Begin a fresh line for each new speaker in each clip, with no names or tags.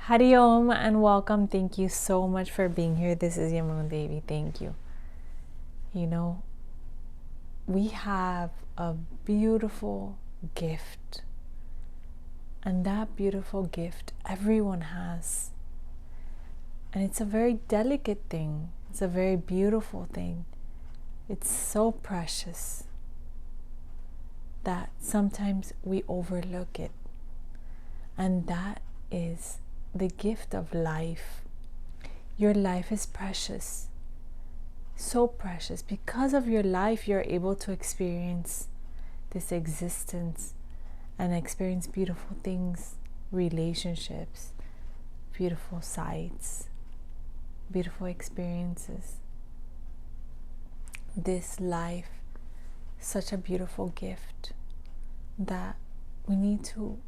Hari Om and welcome. Thank you so much for being here. This is Yamuna Devi. Thank you. You know, we have a beautiful gift, and that beautiful gift everyone has. And it's a very delicate thing, it's a very beautiful thing. It's so precious that sometimes we overlook it, and that is the gift of life. Your life is precious, so precious. Because of your life, you're able to experience this existence and experience beautiful things, relationships, beautiful sights, beautiful experiences. This life, such a beautiful gift that we need to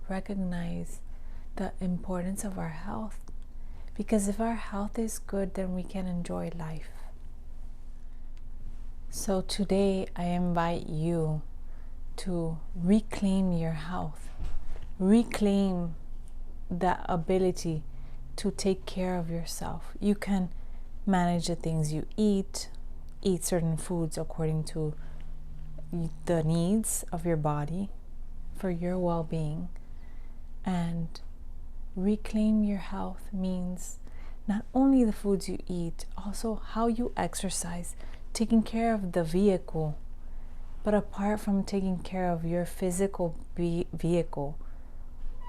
recognize the importance of our health, because if our health is good, then we can enjoy life. So today I invite you to reclaim your health, reclaim the ability to take care of yourself. You can manage the things you eat certain foods according to the needs of your body for your well-being. And reclaim your health means not only the foods you eat, also how you exercise, taking care of the vehicle. But apart from taking care of your physical vehicle,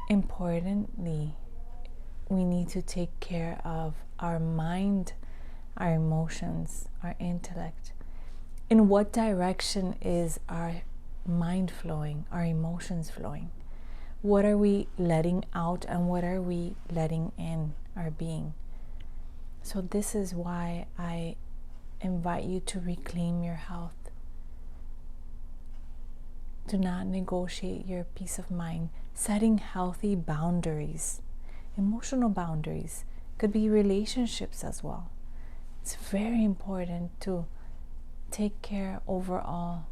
importantly, we need to take care of our mind, our emotions, our intellect. In what direction is our mind flowing, our emotions flowing? What are we letting out and what are we letting in our being? So this is why I invite you to reclaim your health. Do not negotiate your peace of mind. Setting healthy boundaries, emotional boundaries, could be relationships as well. It's very important to take care overall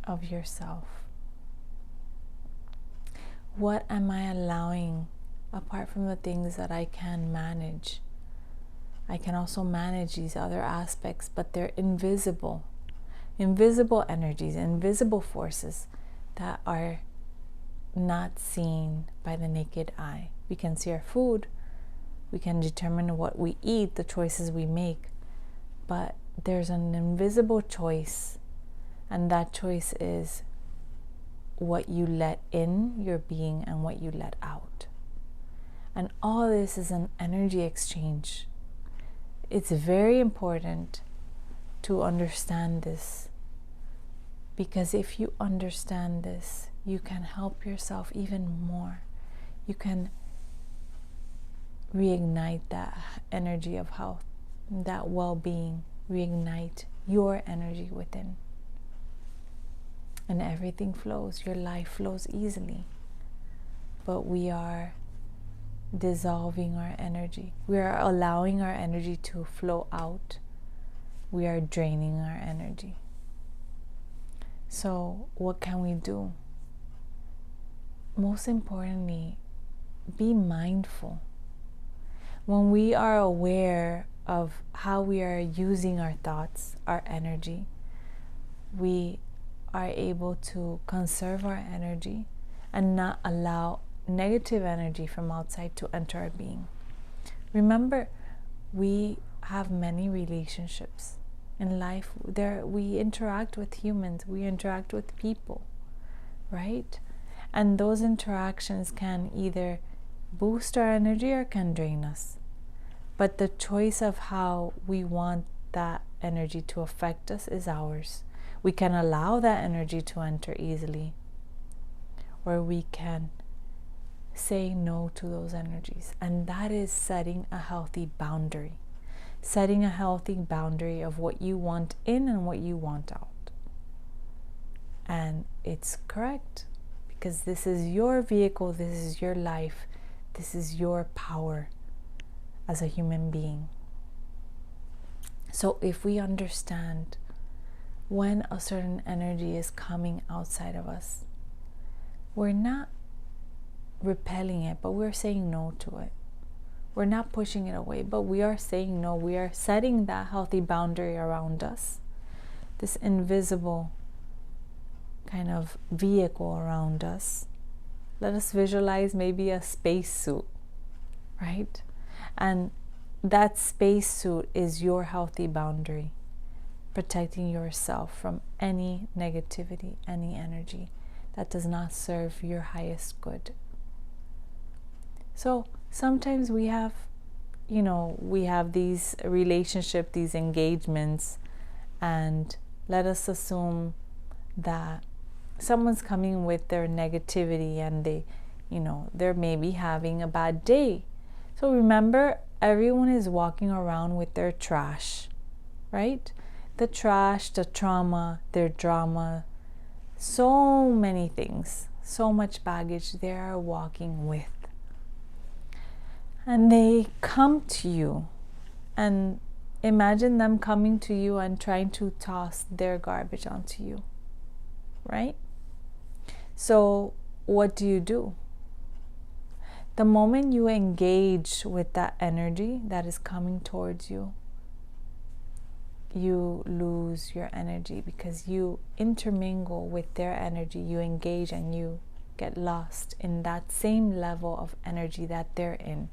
of yourself. What am I allowing apart from the things that I can manage? I can also manage these other aspects, but they're invisible. Invisible energies, invisible forces that are not seen by the naked eye. We can see our food, we can determine what we eat, the choices we make, but there's an invisible choice, and that choice is what you let in your being and what you let out. And all this is an energy exchange. It's very important to understand this, because if you understand this, you can help yourself even more. You can reignite that energy of health, that well-being, reignite your energy within. And everything flows, your life flows easily. But we are dissolving our energy. We are allowing our energy to flow out. We are draining our energy. So what can we do? Most importantly, be mindful. When we are aware of how we are using our thoughts, our energy, we are able to conserve our energy and not allow negative energy from outside to enter our being. Remember, we have many relationships in life. We interact with humans, we interact with people, right? And those interactions can either boost our energy or can drain us. But the choice of how we want that energy to affect us is ours. We can allow that energy to enter easily, or we can say no to those energies. And that is setting a healthy boundary. Setting a healthy boundary of what you want in and what you want out. And it's correct, because this is your vehicle, this is your life, this is your power as a human being. So if we understand when a certain energy is coming outside of us, we're not repelling it, but we're saying no to it. We're not pushing it away, but we are saying no. We are setting that healthy boundary around us, this invisible kind of vehicle around us. Let us visualize maybe a spacesuit, right? And that spacesuit is your healthy boundary, protecting yourself from any negativity, any energy that does not serve your highest good. So sometimes we have these relationships, these engagements, and let us assume that someone's coming with their negativity and they're maybe having a bad day. So remember, everyone is walking around with their trash, right? The trash, the trauma, their drama, so many things, so much baggage they are walking with. And they come to you, and imagine them coming to you and trying to toss their garbage onto you, right? So what do? The moment you engage with that energy that is coming towards you, you lose your energy because you intermingle with their energy. You engage and you get lost in that same level of energy that they're in.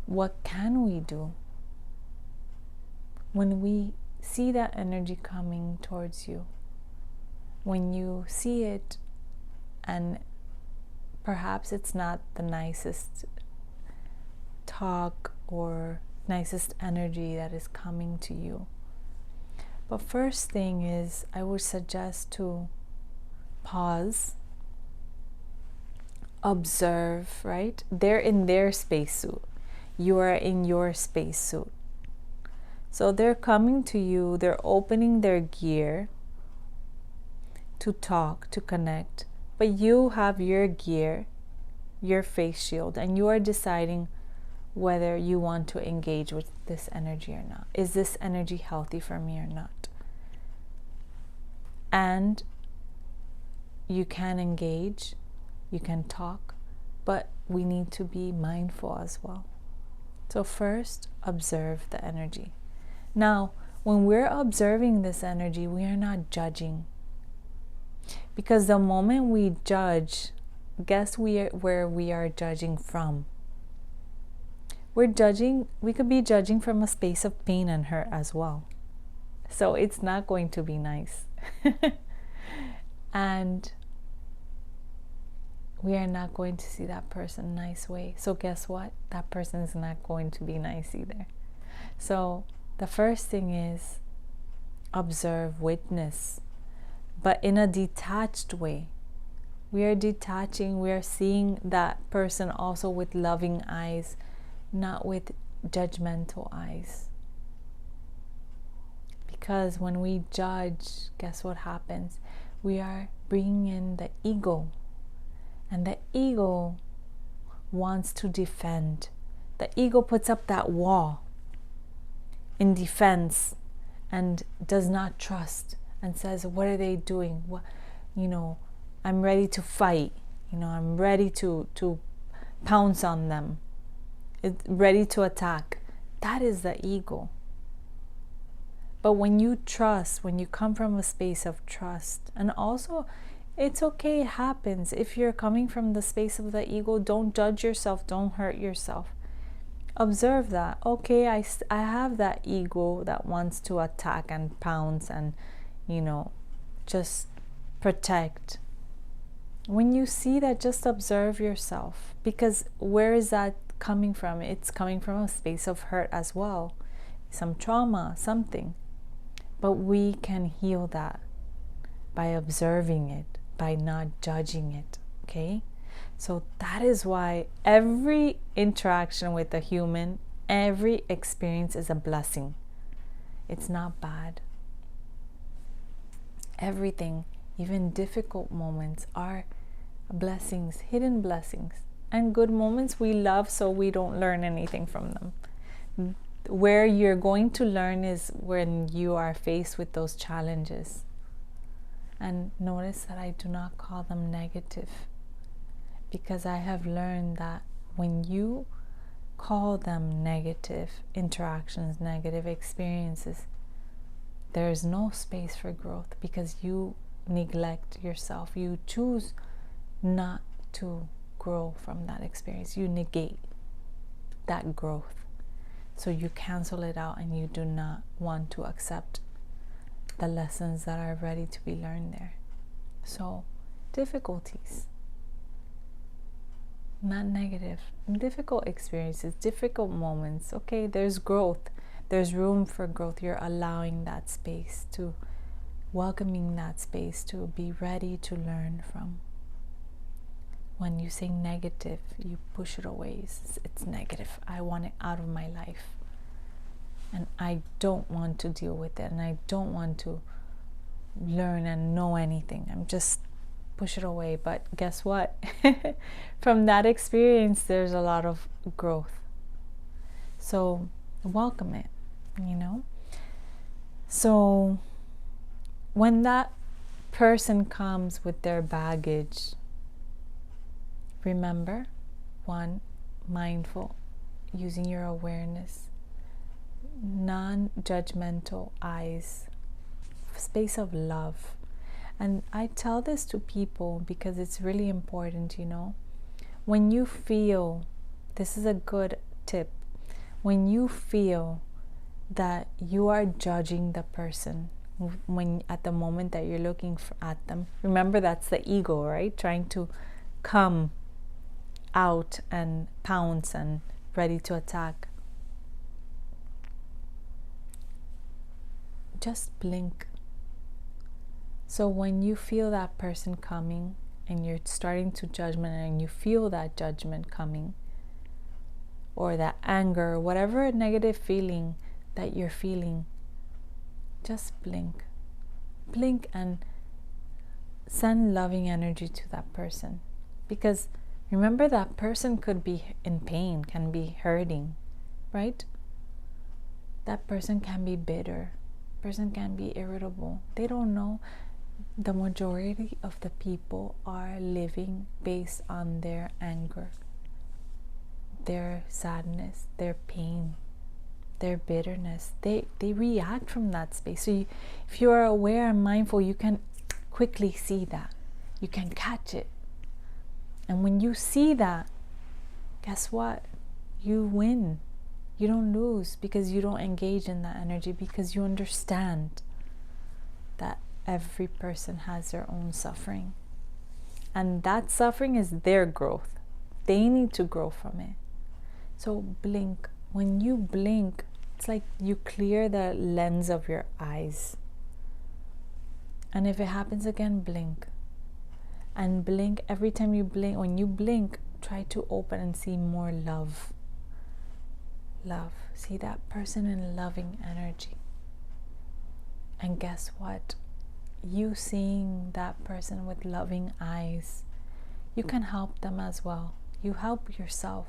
What can we do when we see that energy coming towards you? When you see it, and perhaps it's not the nicest talk or nicest energy that is coming to you. But first thing is, I would suggest to pause, observe, right? They're in their spacesuit. You are in your spacesuit. So they're coming to you, they're opening their gear to talk, to connect. But you have your gear, your face shield, and you are deciding whether you want to engage with this energy or not. Is this energy healthy for me or not? And you can engage, you can talk, but we need to be mindful as well. So first, observe the energy. Now, when we're observing this energy, we are not judging. Because the moment we judge, guess where we are judging from? We could be judging from a space of pain and hurt as well. So it's not going to be nice. And we are not going to see that person a nice way. So guess what? That person is not going to be nice either. So the first thing is observe, witness, but in a detached way. We are detaching, we are seeing that person also with loving eyes, not with judgmental eyes. Because when we judge, guess what happens? We are bringing in the ego. And the ego wants to defend. The ego puts up that wall in defense and does not trust and says, what are they doing? What, I'm ready to fight. I'm ready to pounce on them. Ready to attack. That is the ego. But when you trust, when you come from a space of trust, and also it's okay, it happens. If you're coming from the space of the ego, don't judge yourself, don't hurt yourself. Observe that. Okay, I have that ego that wants to attack and pounce and, just protect. When you see that, just observe yourself. Because where is that coming from? It's coming from a space of hurt as well. Some trauma, something. But we can heal that by observing it, by not judging it, okay? So that is why every interaction with a human, every experience is a blessing. It's not bad. Everything, even difficult moments, are blessings, hidden blessings. And good moments we love, so we don't learn anything from them. Where you're going to learn is when you are faced with those challenges. And notice that I do not call them negative. because I have learned that when you call them negative interactions, negative experiences, there is no space for growth, because you neglect yourself. You choose not to grow from that experience. You negate that growth. So you cancel it out, and you do not want to accept the lessons that are ready to be learned there. So difficulties, not negative, difficult experiences, difficult moments. Okay, there's growth. There's room for growth. You're allowing that space, to welcoming that space to be ready to learn from. When you say negative, you push it away. It's negative. I want it out of my life. And I don't want to deal with it. And I don't want to learn and know anything. I'm just push it away. But guess what? From that experience, there's a lot of growth. So welcome it, you know? So when that person comes with their baggage, remember, one, mindful, using your awareness, non-judgmental eyes, space of love. And I tell this to people because it's really important, you know. When you feel, this is a good tip, when you feel that you are judging the person, when at the moment that you're looking at them, remember that's the ego, right? Trying to come out and pounce and ready to attack. Just blink. So when you feel that person coming and you're starting to judgment, and you feel that judgment coming, or that anger, whatever negative feeling that you're feeling, just blink. Blink and send loving energy to that person. Because remember, that person could be in pain, can be hurting, right? That person can be bitter. Person can be irritable. They don't know. The majority of the people are living based on their anger, their sadness, their pain, their bitterness. They react from that space. So if you are aware and mindful, you can quickly see that. You can catch it. And when you see that, guess what? You win. You don't lose, because you don't engage in that energy, because you understand that every person has their own suffering. And that suffering is their growth. They need to grow from it. So blink. When you blink, it's like you clear the lens of your eyes. And if it happens again, blink. And blink every time you blink. When you blink, try to open and see more love. Love. See that person in loving energy. And guess what? You seeing that person with loving eyes, you can help them as well. You help yourself,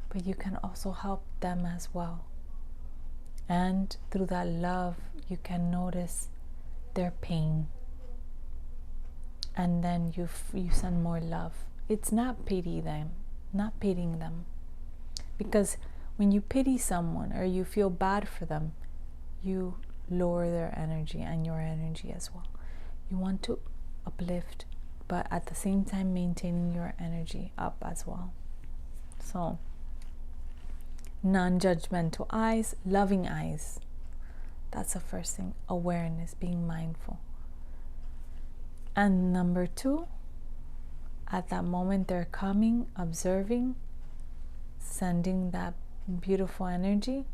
but you can also help them as well. And through that love, you can notice their pain. And then you send more love. It's not pitying them. Because when you pity someone or you feel bad for them, you lower their energy and your energy as well. You want to uplift, but at the same time maintaining your energy up as well. So, non-judgmental eyes, loving eyes. That's the first thing. Awareness, being mindful. And number 2, at that moment they're coming, observing, sending that beautiful energy.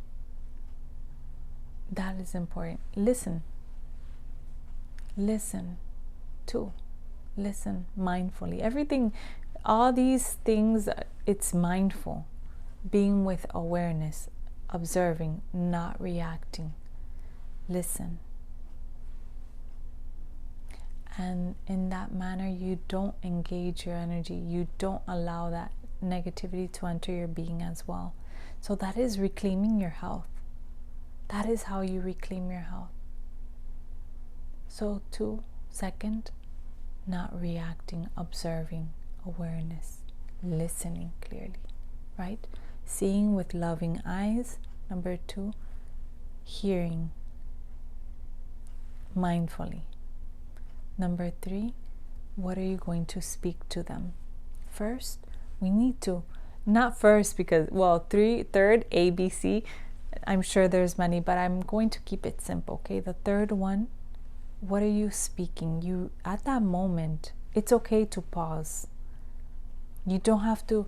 That is important. Listen too. Listen mindfully. Everything, all these things, it's mindful. Being with awareness, observing, not reacting. Listen. And in that manner, you don't engage your energy. You don't allow that negativity to enter your being as well. So that is reclaiming your health. That is how you reclaim your health. So second, not reacting, observing, awareness. listening clearly, right? Seeing with loving eyes. Number 2, hearing mindfully. Number 3, what are you going to speak to them? First, we need to, not first because, well, third, ABC. I'm sure there's many, but I'm going to keep it simple, okay? The third one, what are you speaking? You, at that moment, it's okay to pause. You don't have to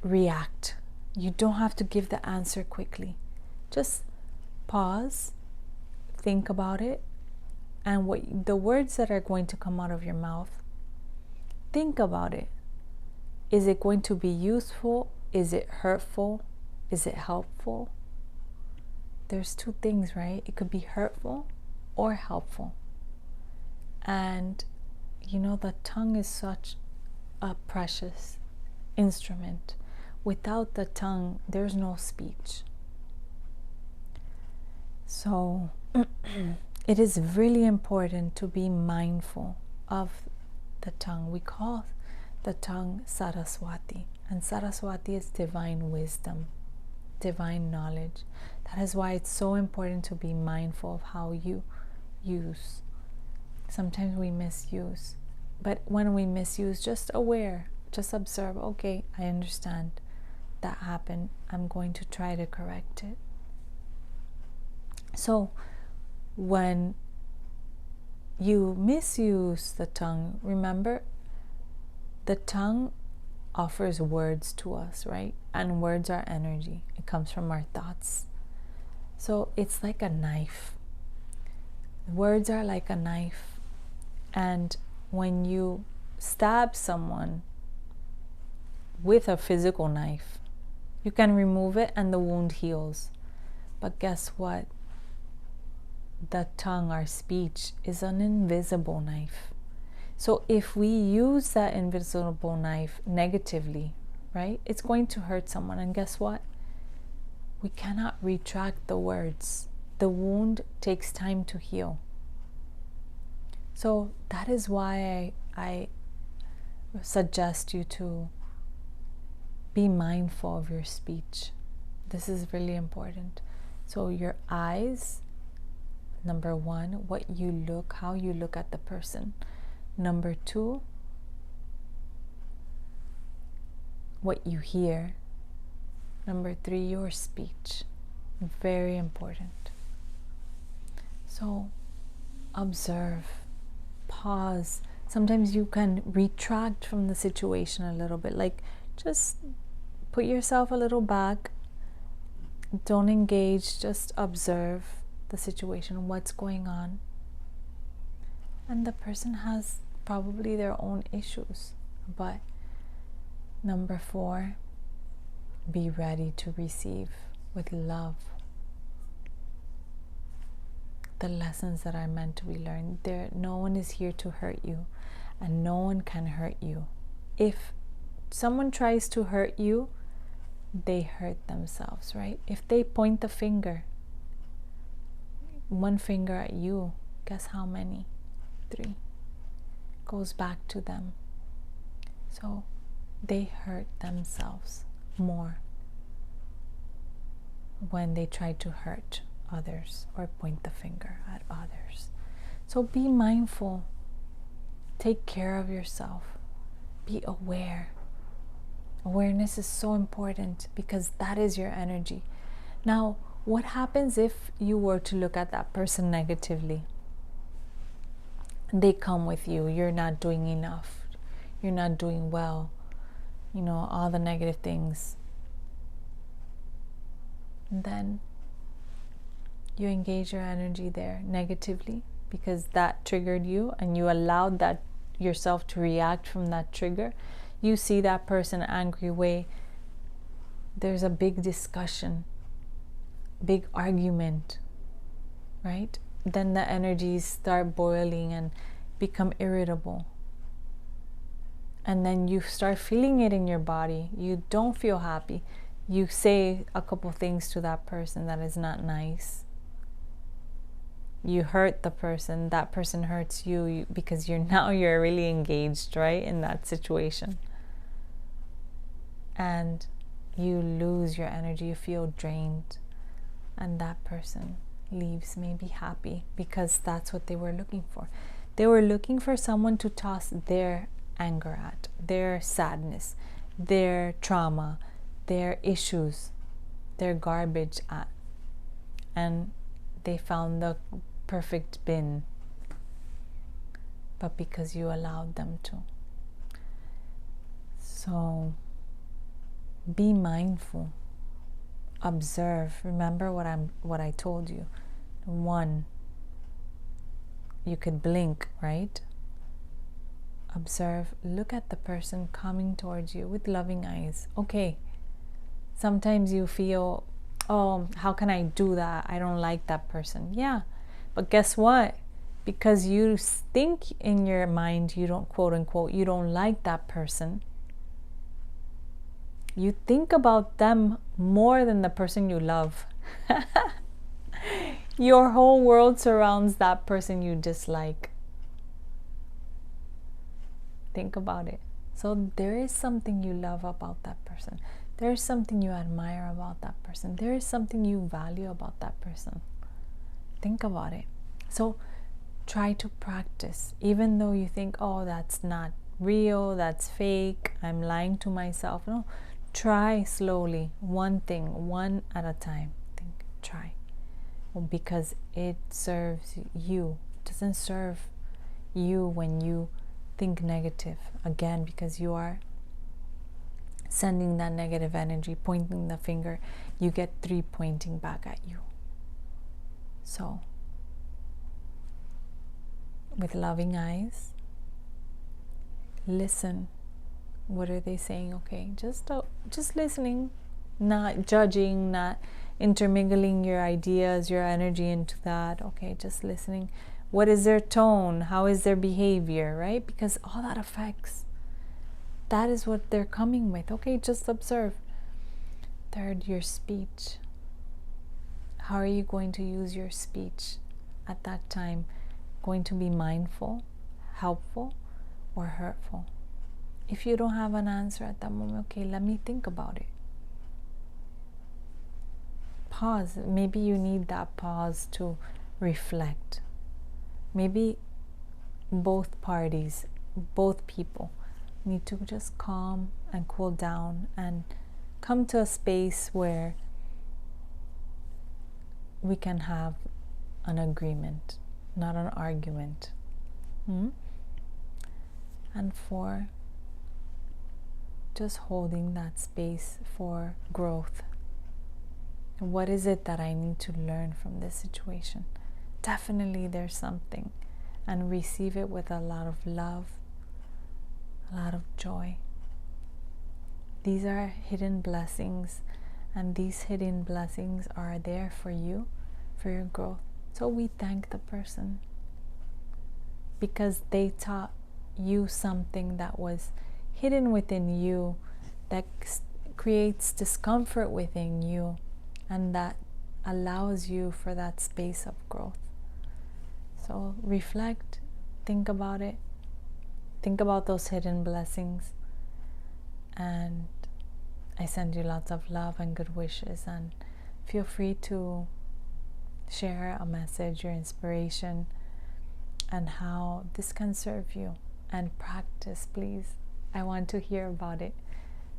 react. You don't have to give the answer quickly. Just pause, think about it, and what the words that are going to come out of your mouth, think about it. Is it going to be useful? Is it hurtful? Is it helpful? There's two things, right? It could be hurtful or helpful. And you know, the tongue is such a precious instrument. Without the tongue, there's no speech. So it is really important to be mindful of the tongue. We call the tongue Saraswati, and Saraswati is divine wisdom, divine knowledge. That is why it's so important to be mindful of how you use. Sometimes we misuse, but when we misuse, just aware, just observe, okay, I understand that happened. I'm going to try to correct it. So when you misuse the tongue, remember, the tongue offers words to us, right? And words are energy. It comes from our thoughts. So it's like a knife. Words are like a knife. And when you stab someone with a physical knife, you can remove it and the wound heals. But guess what? The tongue, our speech, is an invisible knife. So if we use that invisible knife negatively, right, it's going to hurt someone. And guess what? We cannot retract the words. The wound takes time to heal. So that is why I suggest you to be mindful of your speech. This is really important. So your eyes, number 1, what you look, how you look at the person. Number 2, what you hear. Number 3, your speech. Very important. So observe, pause. Sometimes you can retract from the situation a little bit, like just put yourself a little back. Don't engage, just observe the situation, what's going on. And the person has probably their own issues. But number 4, be ready to receive with love the lessons that are meant to be learned. No one is here to hurt you, and no one can hurt you. If someone tries to hurt you, they hurt themselves, right? If they point the finger, one finger at you, guess how many? 3. Goes back to them. So they hurt themselves more when they try to hurt others or point the finger at others. So be mindful. Take care of yourself. Be aware. Awareness is so important because that is your energy. Now, what happens if you were to look at that person negatively? They come with you. You're not doing enough. You're not doing well. You know, all the negative things. And then you engage your energy there negatively because that triggered you and you allowed that yourself to react from that trigger. You see that person angry way, there's a big discussion, big argument, right? Then the energies start boiling and become irritable. And then you start feeling it in your body. You don't feel happy. You say a couple things to that person that is not nice. You hurt the person, that person hurts you because you're really engaged, right, in that situation. and you lose your energy, you feel drained, and that person leaves maybe happy because that's what they were looking for. They were looking for someone to toss their anger at, their sadness, their trauma, their issues, their garbage at, and they found the perfect bin, but because you allowed them to. So be mindful, observe. Remember what I told you. One, you could blink, right? Observe, look at the person coming towards you with loving eyes. Okay, sometimes you feel, oh, how can I do that? I don't like that person. Yeah, but guess what? Because you think in your mind you don't, quote unquote, you don't like that person, you think about them more than the person you love. Your whole world surrounds that person you dislike. Think about it. So there is something you love about that person. There is something you admire about that person. There is something you value about that person. Think about it. So try to practice, even though you think, oh, that's not real, that's fake, I'm lying to myself. No, try slowly, one thing, one at a time. Try. Because it serves you. It doesn't serve you when you think negative. Again, because you are sending that negative energy, pointing the finger, you get 3 pointing back at you. So, with loving eyes, listen. What are they saying? Okay, just listening, not judging, not intermingling your ideas, your energy into that. Okay, just listening. What is their tone? How is their behavior, right? Because all that affects. That is what they're coming with. Okay, just observe. Third, your speech. How are you going to use your speech at that time? Going to be mindful, helpful, or hurtful? If you don't have an answer at that moment, okay, let me think about it. Pause. Maybe you need that pause to reflect. Maybe both parties, both people need to just calm and cool down and come to a space where we can have an agreement, not an argument. And 4, just holding that space for growth. What is it that I need to learn from this situation? Definitely there's something. And receive it with a lot of love, a lot of joy. These are hidden blessings, and these hidden blessings are there for you, for your growth. So we thank the person because they taught you something that was hidden within you, that creates discomfort within you, and that allows you for that space of growth. So reflect, think about it, think about those hidden blessings, and I send you lots of love and good wishes, and feel free to share a message, your inspiration, and how this can serve you. And practice, please. I want to hear about it.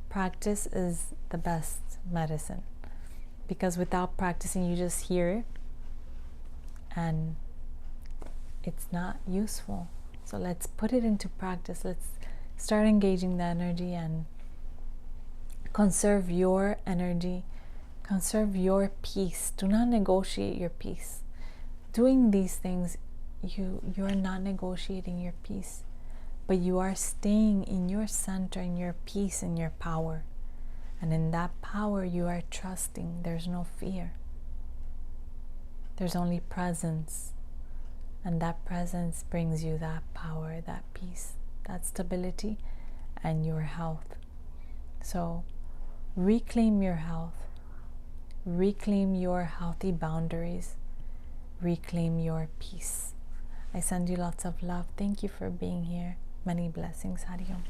Practice is the best medicine, because without practicing, you just hear it and it's not useful. So let's put it into practice. Let's start engaging the energy and conserve your energy, conserve your peace. Do not negotiate your peace. Doing these things, you're not negotiating your peace, but you are staying in your center, in your peace, in your power. And in that power, you are trusting. There's no fear. There's only presence. And that presence brings you that power, that peace, that stability, and your health. So reclaim your health. Reclaim your healthy boundaries. Reclaim your peace. I send you lots of love. Thank you for being here. Many blessings. Hari Om.